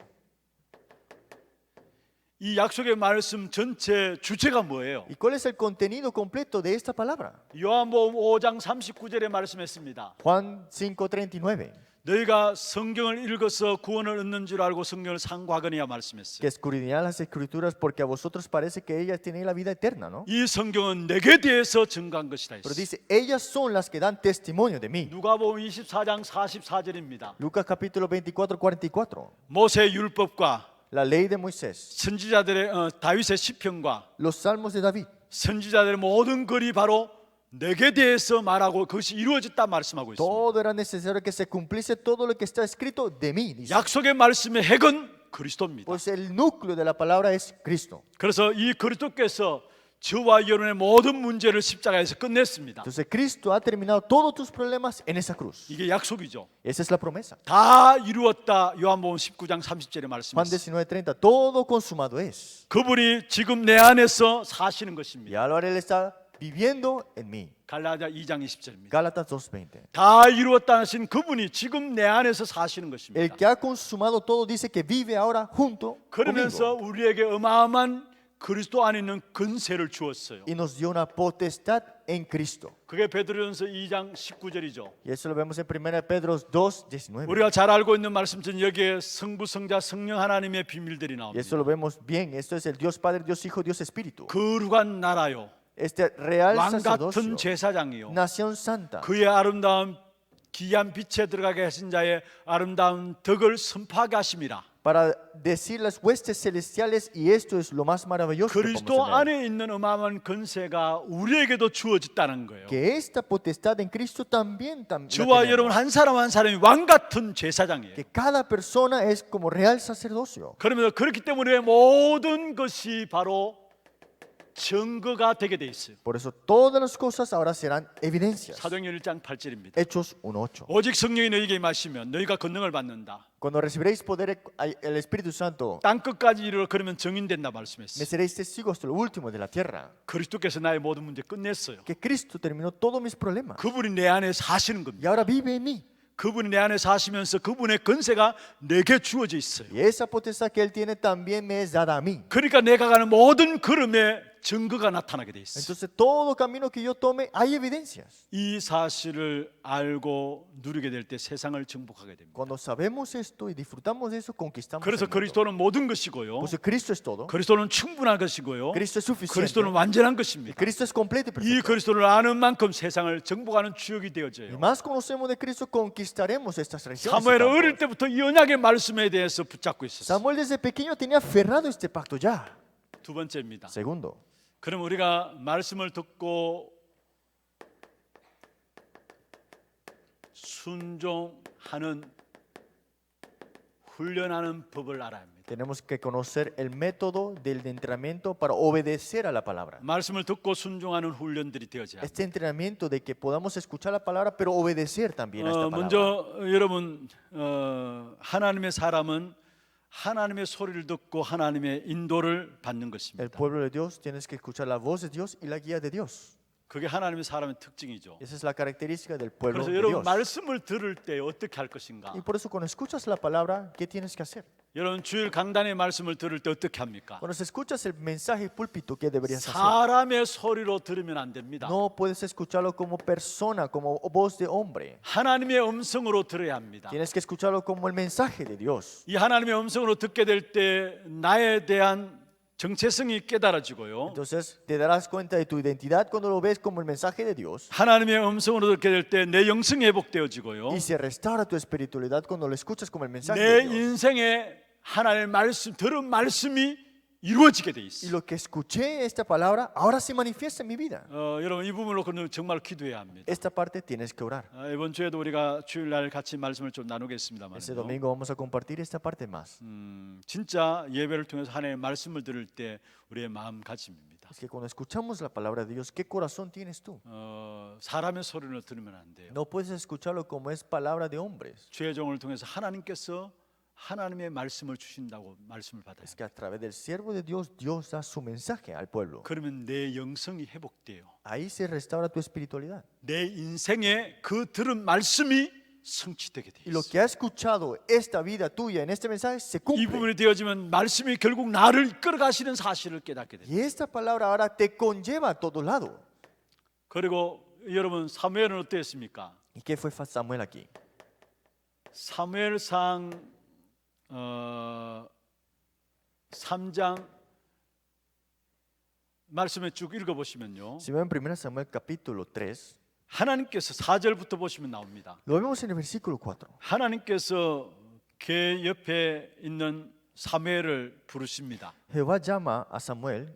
이 약속의 말씀 전체 주체가 뭐예요? ¿Y cuál es el contenido completo de esta palabra? 요한복음 5장 39절에 말씀했습니다. Juan 5:39. 너희가 성경을 읽어서 구원을 얻는 줄 알고 성경을 상고하거니와 말씀했어요. que escudriñad las escrituras porque a vosotros parece que ellas tienen la vida eterna, ¿no? 이 성경은 내게 대해서 증거한 것이다 Pero 했어요. dice, ellas son las que dan testimonio de mí. 누가복음 24장 44절입니다. Lucas capítulo 24, 44. 모세 율법과 La ley de Moisés, 선지자들의 다윗의 시편과 los salmos de David, 선지자들의 모든 글이 바로 내게 대해서 말하고 그것이 이루어졌다 말씀하고 있습니다. todo era necesario que se cumpliese todo lo que está escrito de mí, dice. 약속의 말씀의 핵은 그리스도입니다. Pues el núcleo de la palabra es Cristo. 그래서 이 그리스도께서 저와 여러분의 모든 문제를 십자가에서 끝냈습니다. Entonces Cristo ha terminado todos tus problemas en esa cruz. 이게 약속이죠. Esa es la promesa. 다 이루었다. 요한복음 19장 30절에 Juan 말씀했습니다. 19:30, todo consumado es. 그분이 지금 내 안에서 사시는 Y 것입니다. ahora Él está viviendo en mí. 갈라디아 2장 20절입니다. Gálatas 2:20. 다 이루었다 하신 그분이 지금 내 안에서 사시는 El 것입니다. que ha consumado todo dice que vive ahora junto 그러면서 conmigo. 우리에게 어마어마한 그리스도 안에 있는 근세를 주었어요. Y nos dio una potestad en Cristo. 그게 베드로전서 2장 19절이죠. Y eso lo vemos en 1 Pedro 2:19. 우리가 잘 알고 있는 말씀처럼 여기에 성부, 성자, 성령 하나님의 비밀들이 Y 나옵니다. eso lo vemos bien. Esto es el Dios Padre, Dios Hijo, Dios Espíritu. 거룩한 나라요, Este real 왕 sacerdocio, 같은 제사장이요, nación santa, 그의 아름다운 귀한 빛에 들어가게 하신 자의 아름다운 덕을 선포하게 하심이라. para decir las huestes celestiales, y esto es lo más maravilloso que podemos 그리스도 tener, 안에 있는 어마어마한 권세가 우리에게도 주어졌다는 거예요. que esta potestad en Cristo también la 저와 tenemos. 여러분 한 사람 한 사람이 왕 같은 제사장이에요. Que cada persona es como real sacerdocio. 그러면서 그렇기 때문에 모든 것이 바로 증거가 되게 돼 있어요. Por eso todas las cosas ahora serán evidencias. 사도행전 1장 8절입니다. Hechos 1:8. 오직 성령이 너희에게 임하시면 너희가 권능을 받는다. Cuando recibiréis poder el Espíritu Santo, 땅 끝까지 이르러 그러면 증인된다 말씀했어요. me seréis testigos hasta lo último de la tierra. 그리스도께서 나의 모든 문제 끝냈어요. Que Cristo terminó todos mis problemas. 그분이 내 안에 사시는 Y 겁니다. ahora vive en mí. 그분이 내 안에 사시면서 그분의 권세가 내게 주어져 있어요. Y esa potestad que Él tiene también me es dada a mí. 그러니까 내가 가는 모든 걸음에 증거가 나타나게 돼 있어요. Entonces todo camino que yo tome hay evidencias. 이 사실을 알고 누리게 될 때 세상을 정복하게 됩니다. Cuando sabemos esto y disfrutamos de eso, conquistamos 그래서 el mundo. 그리스도는 모든 것이고요. Pues Cristo es todo. 그리스도는 충분한 것이고요. Cristo es suficiente. 그리스도는 완전한 Y 것입니다. Cristo es completo y 이 perfecto. 그리스도를 아는 만큼 세상을 정복하는 주역이 Y 되어져요. más conocemos de Cristo, conquistaremos estas regiones. y 사무엘은 어릴 campos. 때부터 이 언약의 말씀에 대해서 붙잡고 있었어요. Samuel desde pequeño tenía aferrado este pacto ya. 두 번째입니다. Segundo, 그럼 우리가 말씀을 듣고 순종하는 훈련하는 법을 알아야 합니다. tenemos que conocer el método del entrenamiento para obedecer a la palabra. 말씀을 듣고 순종하는 훈련들이 되어져야 합니다. Este entrenamiento de que podamos escuchar la palabra, pero obedecer también a esta palabra. 먼저 여러분 하나님의 사람은 하나님의 소리를 듣고 하나님의 인도를 받는 El 것입니다. pueblo de Dios tienes que escuchar la voz de Dios y la guía de Dios. 그게 하나님의 사람의 특징이죠. Esa es la característica del pueblo 그래서 de 여러분 Dios. 말씀을 들을 때 어떻게 할 것인가? Y por eso cuando escuchas la palabra, ¿qué tienes que hacer? 여러분 주일 강단의 말씀을 들을 때 어떻게 합니까? Cuando escuchas el mensaje púlpito, ¿qué deberías hacer? 사람의 소리로 들으면 안 됩니다. No puedes escucharlo como persona, como voz de hombre. 하나님의 음성으로 들어야 합니다. Tienes que escucharlo como el mensaje de Dios. 이 하나님의 음성으로 듣게 될 때 나에 대한 정체성이 깨달아지고요. Entonces te darás cuenta de tu identidad cuando lo ves como el mensaje de Dios. 하나님의 음성으로 듣게 될 때 내 영성이 회복되어지고요. Y se restaura tu espiritualidad cuando lo escuchas como el mensaje 내 de Dios. 인생에 하나님의 말씀 들은 말씀이 이루어지게 돼 Y 있어요. lo que escuché esta palabra ahora se manifiesta en mi vida. 여러분 이 부분을 정말 기도해야 합니다. Esta parte tienes que orar. 이번 주에도 우리가 주일날 같이 말씀을 좀 나누겠습니다만 Este domingo vamos a compartir esta parte más. 진짜 예배를 통해서 하나님의 말씀을 들을 때 우리의 마음가짐입니다. Es que cuando escuchamos la palabra de Dios, ¿qué corazón tienes tú? 사람의 소리를 들으면 안 돼요. No puedes escucharlo como es palabra de hombres. 죄종을 통해서 하나님께서 하나님의 말씀을 주신다고 말씀을 받아요. Es que a través del siervo de Dios, Dios da su mensaje al pueblo. 그러면 내 영성이 회복돼요. Ahí se restaura tu espiritualidad. 내 인생에 그 들은 말씀이 성취되게 돼 Y lo 있어요. que ha escuchado esta vida tuya en este mensaje se 이 cumple. 부분이 되어지면 말씀이 결국 나를 이끌어 가시는 사실을 깨닫게 돼요. Y esta palabra ahora te conlleva a todo lado. 그리고 여러분 사무엘은 어땠습니까? ¿Y qué fue Samuel aquí? 사무엘상 3장 말씀에 쭉 읽어보시면요, Si ven en 1 Samuel capítulo 3, 하나님께서 4절부터 보시면 나옵니다. lo vemos en el versículo 4. 하나님께서 그 옆에 있는 사무엘을 부르십니다. Jehová llama a Samuel.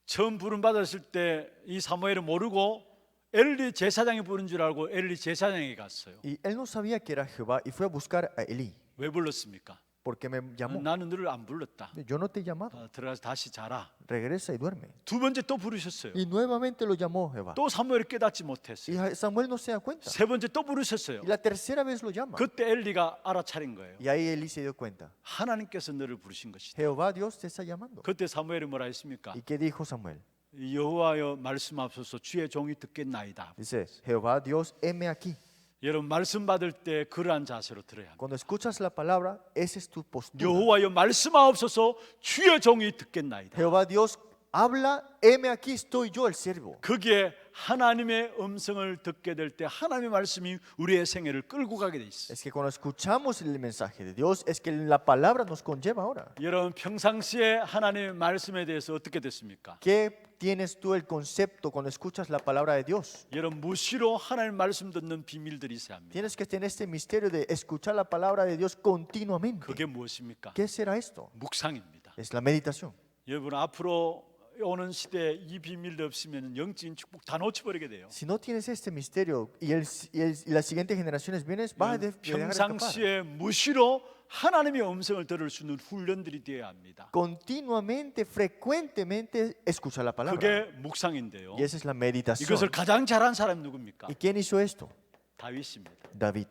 처음 부름 받았을 때 이 사무엘을 모르고 엘리 제사장이 부른 줄 알고 엘리 제사장에게 갔어요. Y él no sabía que era Jehová y fue a buscar a Elí. 왜 불렀습니까? Porque me llamó. 나는 너를 안 불렀다. Yo no te he llamado. 들어가서 다시 자라. Regresa y duerme. 두 번째 또 부르셨어요. Y nuevamente lo llamó Jehová. 또 사무엘이 깨닫지 못했어요. Y Samuel no se da cuenta. 세 번째 또 부르셨어요. Y la tercera vez lo llama. 그때 엘리가 알아차린 거예요. Y ahí Elí se dio cuenta. 하나님께서 너를 부르신 것이다. Jehová Dios te está llamando. 그때 사무엘이 뭐라 했습니까? ¿Y qué dijo Samuel? 여호와여 말씀하소서 주의 종이 듣겠나이다. Dice, Jehová Dios, heme aquí. 여러분 말씀 받을 때 그러한 자세로 들어야 합니다. Cuando escuchas la palabra, esa es tu postura. 여호와여 말씀하옵소서 주의 종이 듣겠나이다. Jehová Dios, habla, heme aquí, estoy yo el siervo. 그게 하나님의 음성을 듣게 될 때 하나님의 말씀이 우리의 생애를 끌고 가게 돼 있어요. Es que cuando escuchamos el mensaje de Dios, es que la palabra nos conlleva ahora. 여러분 평상시에 하나님의 말씀에 대해서 어떻게 됐습니까? ¿Qué tienes tú el concepto cuando escuchas la palabra de Dios? 여러분 무시로 하나님 말씀 듣는 비밀들이 있어야 합니다. Tienes que tener este misterio de escuchar la palabra de Dios continuamente. 그게 무엇입니까? ¿Qué será esto? 묵상입니다. Es la meditación. 여러분 앞으로 오는 시대에 이 비밀도 없으면 영적인 축복 다 놓쳐버리게 돼요. Si no tienes este misterio y las siguientes generaciones vienen, vas a dejar escapar. 평상시에 무시로 하나님의 음성을 들을 수 있는 훈련들이 되어야 합니다. Continuamente, frecuentemente escuchar la palabra. 그게 묵상인데요. Y esa es la meditación. 이것을 가장 잘한 사람이 누굽니까? ¿Y quién hizo esto? 다윗입니다. David.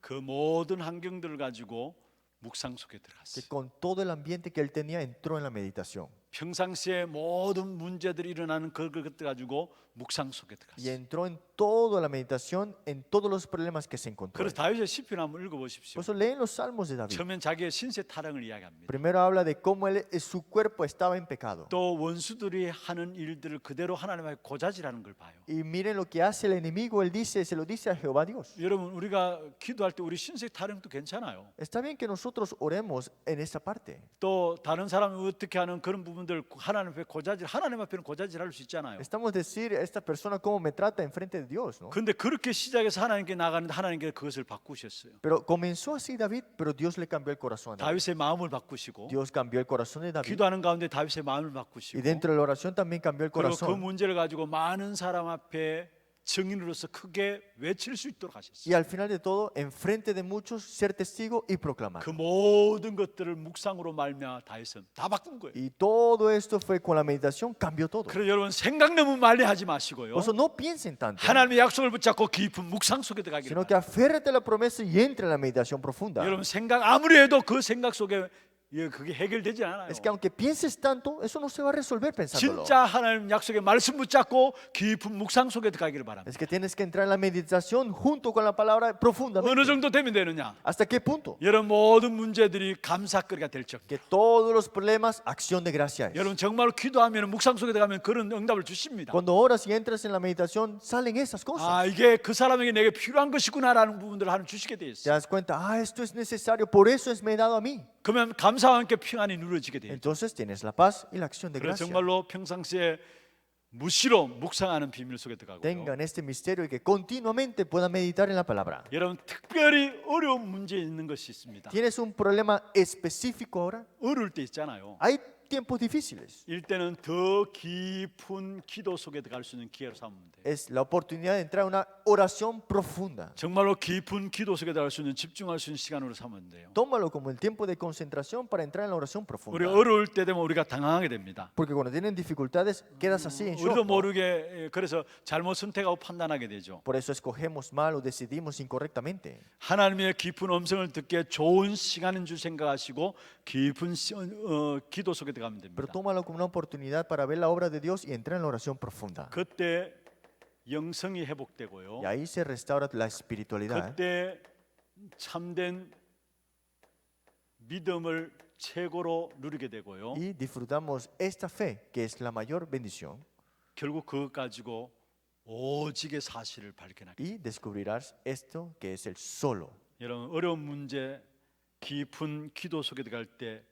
그 모든 환경들을 가지고 묵상 속에 Que 들어갔어요. con todo el ambiente que él tenía entró en la meditación. 평상시에 모든 문제들이 일어나는 그것들 가지고 묵상 속에 Y 들어갔어요. entró en toda la meditación, en todos los problemas que se encontró. 그래서 다윗의 시편 한번 읽어보십시오. Por eso leen los salmos de David. 처음엔 자기의 신세 타령을 이야기합니다. Primero habla de cómo su cuerpo estaba en pecado. 또 원수들이 하는 일들을 그대로 하나님의 고자질하는 걸 봐요. Y miren lo que hace el enemigo, él dice, se lo dice a Jehová Dios. 여러분 우리가 기도할 때 우리 신세 타령도 괜찮아요. Está bien que nosotros oremos en esa parte. 또 다른 사람이 어떻게 하는 그런 부분들 하나님 앞에 고자질, 하나님 앞에는 고자질할 수 있잖아요. Estamos decir esta persona cómo me trata enfrente de Dios, ¿no? 근데 그렇게 시작해서 하나님께 나가는데 하나님께 그것을 바꾸셨어요. Pero comenzó así David, pero Dios le cambió el corazón a David. 다윗의 마음을 바꾸시고 Dios cambió el corazón de David. 기도하는 가운데 다윗의 마음을 Y 바꾸시고 dentro de la oración también cambió el 그리고 그 corazón. 문제를 가지고 많은 사람 앞에 증인으로서 크게 외칠 수 있도록 Y 하셨어요. al final de todo, enfrente de muchos, ser testigo y proclamar. 그 모든 것들을 묵상으로 말미암아 다윗은 다 바꾼 거예요. Y todo esto fue con la meditación, cambió todo. 그래서 여러분 생각 너무 많이 하지 마시고요. Por eso no piensen tanto, 하나님의 약속을 붙잡고 깊은 묵상 속에 들어가기를 sino que 바랍니다. aférrate a la promesa y entre en la meditación profunda. 여러분 생각 아무리 해도 그 생각 속에 그게 해결되지 않아요. Es que aunque pienses tanto, eso no se va a resolver pensándolo. 진짜 하나님 약속의 말씀 붙잡고 깊은 묵상 속에 들어가기를 바랍니다. Es que tienes que entrar en la meditación junto con la palabra profundamente. 어느 정도 되면 되느냐? ¿Hasta qué punto? 여러분 모든 문제들이 감사거리가 될 적. Que todos los problemas, acción de gracia es. 여러분 정말 기도하면 묵상 속에 들어가면 그런 응답을 주십니다. Cuando oras y entras en la meditación, salen esas cosas. 아 이게 그 사람에게 내게 필요한 것이구나라는 부분들을 하나님 주시게 돼 Te 있어요. das cuenta, esto es necesario, por eso es me dado a mí. 그러면 감사와 함께 평안이 누려지게 돼요. Entonces tienes la paz y la acción de 그래서 gracia. 정말로 평상시에 무시로 묵상하는 비밀 속에 들어가고요. Tengan este misterio y que continuamente puedan meditar en la palabra. 여러분 특별히 어려운 문제 있는 것이 있습니다. ¿Tienes un problema específico ahora? 어려울 때 있잖아요. Hay tiempos difíciles. 일때는 더 깊은 기도 속에 들어갈 수 있는 기회로 삼으면 돼요. Es la oportunidad de entrar a una oración profunda. 정말로 깊은 기도 속에 들어갈 수 있는 집중할 수 있는 시간으로 삼으면 돼요. Tómalo como el tiempo de concentración para entrar en la oración 우리 profunda. 어려울 때 되면 우리가 당황하게 됩니다. Porque cuando tienen dificultades, quedas así en 우리도 shock. 모르게 그래서 잘못 선택하고 판단하게 되죠. Por eso escogemos mal o decidimos incorrectamente. 하나님의 깊은 음성을 듣기에 좋은 시간인 줄 생각하시고 깊은 기도 속에 들어가면 Pero 됩니다. tómalo como una oportunidad para ver la obra de Dios y entrar en la oración profunda. 그때 영성이 회복되고요. Y ahí se restaura la espiritualidad. 그때 참된 믿음을 최고로 누리게 되고요. Y disfrutamos esta fe, que es la mayor bendición. 결국 그것 가지고 오직의 사실을 발견하게. y descubrirás esto que es el solo. 여러분 어려운 문제, 깊은 기도 속에 들어갈 때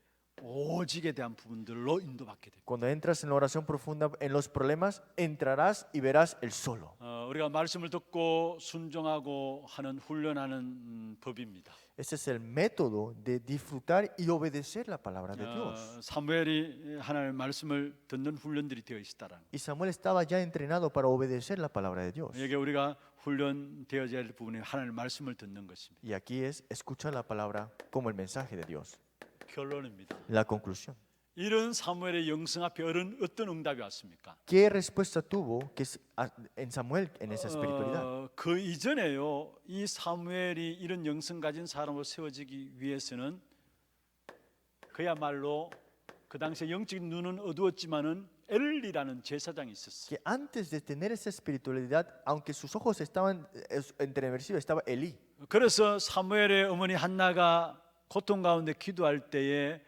오직에 대한 부분들로 인도받게 됩니다. Cuando entras en la oración profunda en los problemas, entrarás y verás el solo. 우리가 말씀을 듣고 순종하고 하는 훈련하는 법입니다. Ese es el método de disfrutar y obedecer la palabra de Dios. 사무엘이 하나님의 말씀을 듣는 훈련들이 되어 있다라는. Y Samuel estaba ya entrenado para obedecer la palabra de Dios. 여기 우리가 훈련되어야 할 부분이 하나님의 말씀을 듣는 것입니다. Y aquí es escuchar la palabra como el mensaje de Dios. 결론입니다. La conclusión. 이런 사무엘의 영성 앞에 어떤 응답이 왔습니까? ¿Qué respuesta tuvo en Samuel en esa espiritualidad? 그 이전에요, 이 사무엘이 이런 영성 가진 사람으로 세워지기 위해서는 그야말로 그 당시에 영적인 눈은 어두웠지만은 엘리라는 제사장이 있었어요. Que antes de tener esa espiritualidad, aunque sus ojos estaban entremercidos, estaba Elí. 그래서 사무엘의 어머니 한나가 고통 가운데 기도할 때에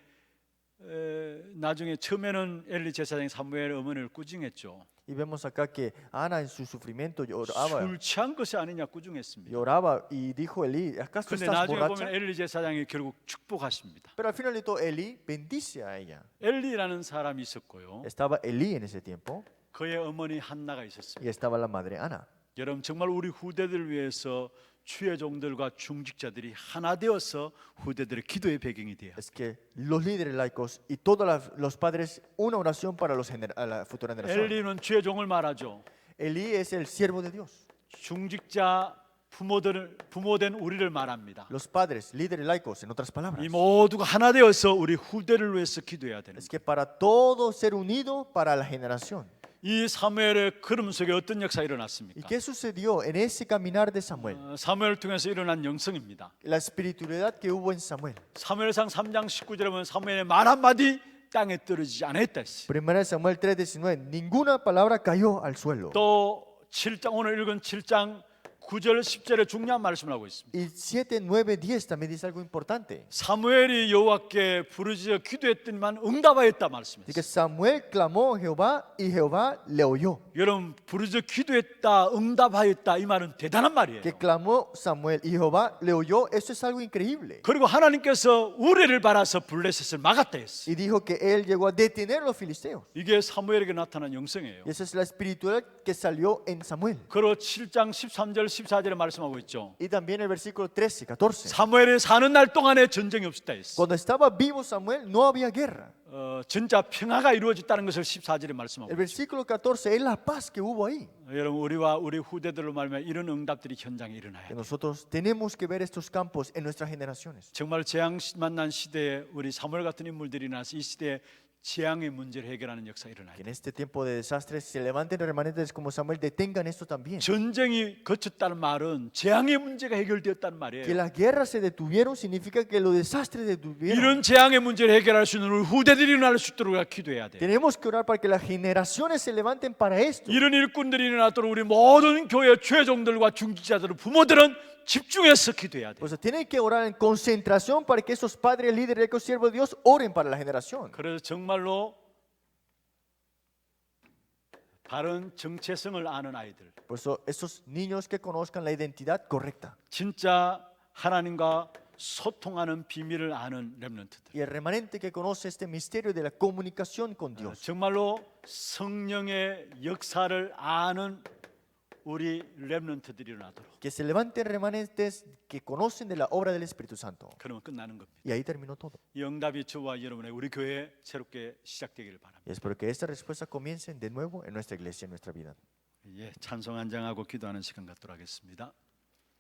나중에 처음에는 엘리 제사장이 사무엘의 어머니를 꾸중했죠. Y vemos acá que Ana en su sufrimiento 술 취한 것이 아니냐 꾸중했습니다. lloraba y dijo Elí, ¿acaso 근데 estás 나중에 borracha? 보면 엘리 제사장이 결국 축복하십니다. Pero al final de todo, Elí bendice a ella. 엘리라는 사람이 있었고요. Estaba Elí en ese tiempo 그의 어머니 한나가 있었습니다. y estaba la madre Ana. 여러분 정말 우리 후대들을 위해서 주의 종들과 중직자들이 하나 되어서 후대들의 기도의 배경이 돼요. Es que los líderes laicos y todos los padres, una oración para a la futura generación. 엘리는 주의 종을 말하죠. Elí es el siervo de Dios. 중직자 부모된 우리를 말합니다. Los padres, líderes laicos, en otras palabras. 이 모두가 하나 되어서 우리 후대를 위해서 기도해야 되는 Es 거예요. que para todo ser unido para la generación. 이 사무엘의 걸음 속에 어떤 역사가 ¿Y 일어났습니까? qué sucedió en ese caminar de Samuel? 사무엘을 통해서 일어난 영성입니다. La espiritualidad que hubo en Samuel. 사무엘상 3장 19절에 보면 사무엘의 말 한마디 땅에 떨어지지 않았다 했어요. Primera de Samuel 3:19. Ninguna palabra cayó al suelo. 또 7장 오늘 읽은 7장 9절 10절에 중요한 말씀을 하고 있습니다. Y 7, 9, 10 también dice algo importante. 사무엘이 여호와께 부르짖어 기도했더니만 응답하였다 Dice que 말씀했어요. Samuel clamó a Jehová y Jehová le oyó. 여러분 부르짖어 기도했다 응답하였다 이 말은 대단한 말이에요. Que clamó Samuel y Jehová le oyó, eso es algo increíble. 그리고 하나님께서 우레를 바라서 블레셋을 막았다 했어요. Y dijo que él llegó a detener a los filisteos. 이게 사무엘에게 나타난 영성이에요. Y esa es la espiritualidad que salió en Samuel. 그리고 7장 13절 14절에 말씀하고 있죠. Y también el versículo 13, 14. 사무엘이 사는 날 동안에 전쟁이 없었다 했어요. Cuando estaba vivo Samuel no había guerra. 진짜 평화가 이루어졌다는 것을 14절에 말씀하고 El 있죠. versículo 14 es la paz que hubo ahí. 여러분 우리와 우리 후대들로 말하면 이런 응답들이 현장에 일어나야 Que 돼요. nosotros tenemos que ver estos campos en nuestras generaciones. 정말 재앙 만난 시대에 우리 사무엘 같은 인물들이 나서 이 시대에 재앙의 문제를 해결하는 역사가 일어나야 Que 돼요. en este tiempo de desastres se levanten remanentes como Samuel, detengan esto también. 전쟁이 거쳤다는 말은 재앙의 문제가 해결되었다는 Que 말이에요. las guerras se detuvieron significa que los desastres detuvieron. 이런 재앙의 문제를 해결할 수 있는 우리 후대들이 일어날 수 있도록 우리가 기도해야 돼요. Tenemos que orar para que las generaciones se levanten para esto. 이런 일꾼들이 일어나도록 우리 모든 교회 최종들과 중직자들, 부모들은 집중해서 기도해야 돼요. O sea, tienen que orar en concentración para que esos padres, líderes, siervos de Dios oren para la generación. 그래서 정말로 바른 정체성을 아는 아이들, Por eso, esos niños que conozcan la identidad correcta. 진짜 하나님과 소통하는 비밀을 아는 렘넌트들, Y el remanente que conoce este misterio de la comunicación con Dios. 정말로 성령의 역사를 아는 우리 렘넌트들이 일어나도록. Que se levanten remanentes que conocen de la obra del Espíritu Santo. 그러면 끝나는 겁니다. Y ahí terminó todo. 이 응답이 저와 여러분의 우리 교회에 새롭게 시작되기를 바랍니다. Y espero que esta respuesta comience de nuevo en nuestra iglesia, en nuestra vida. 예, 찬송 한장하고 기도하는 시간 갖도록 하겠습니다.